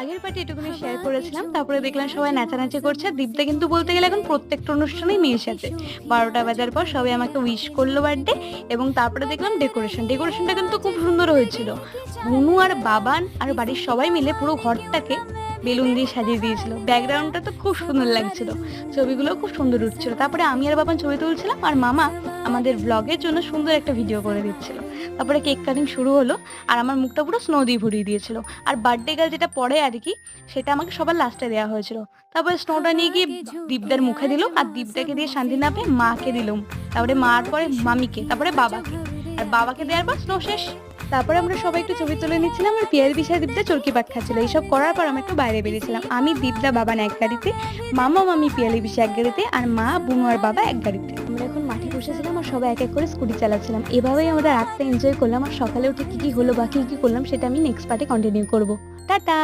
আগের পার্টি এটুকুনি শেয়ার করেছিলাম, তারপরে দেখলাম সবাই নাচানাচি করছে। দীপদা কিন্তু বলতে গেলে এখন প্রত্যেকটা অনুষ্ঠানেই মেয়ের সাথে। 12টা বাজার পর সবাই আমাকে উইশ করলো বার্থডে, এবং তারপরে দেখলাম ডেকোরেশনটা কিন্তু খুব সুন্দর হয়েছিল। বুনু আর বাবান আর বাড়ির সবাই মিলে পুরো ঘরটাকে বেলুন দিয়ে সাজিয়ে দিয়েছিল। ব্যাকগ্রাউন্ডটা তো খুব সুন্দর লাগছিল, ছবিগুলো খুব সুন্দর উঠছিল। তারপরে আমি আর বাবান ছবি তুলছিলাম, আর মামা আমাদের ব্লগের জন্য সুন্দর একটা ভিডিও করে দিচ্ছিল। তারপরে কেক কাটিং শুরু হলো, আর আমার মুখটা পুরো স্নো দিয়ে ভরিয়ে দিয়েছিল। আর বার্থডে গার্ল যেটা পরে আর কি, সেটা আমাকে সবার লাস্টে দেওয়া হয়েছিল। তারপরে স্নোটা নিয়ে গিয়ে দীপদার মুখে দিল, আর দীপদাকে দিয়ে শান্তি না পেয়ে মাকে দিলাম। তারপরে মার পরে মামিকে, তারপরে বাবাকে, আর বাবাকে দেওয়ার পর স্নো শেষ। তারপরে আমরা সবাই একটু ছবি তুলে নিচ্ছিলাম, আর পিয়ারি দিশা দীপদা চরকি পাট খাচ্ছিল। এইসব করার পর আমরা একটু বাইরে বেরিয়েছিলাম। আমি, দীপদা, বাবান এক গাড়িতে, মামা মামি পিয়ালি পিসা এক গাড়িতে, আর মা, বুনু আর বাবা এক গাড়িতে। আমরা এখন মাঠে বসেছিলাম আর সবাই এক এক করে স্কুটি চালাচ্ছিলাম। এভাবেই আমরা রাতটা এনজয় করলাম। আর সকালে উঠে কি কি হলো বা কি কি করলাম সেটা আমি নেক্সট পার্টে কন্টিনিউ করবো। টাটা।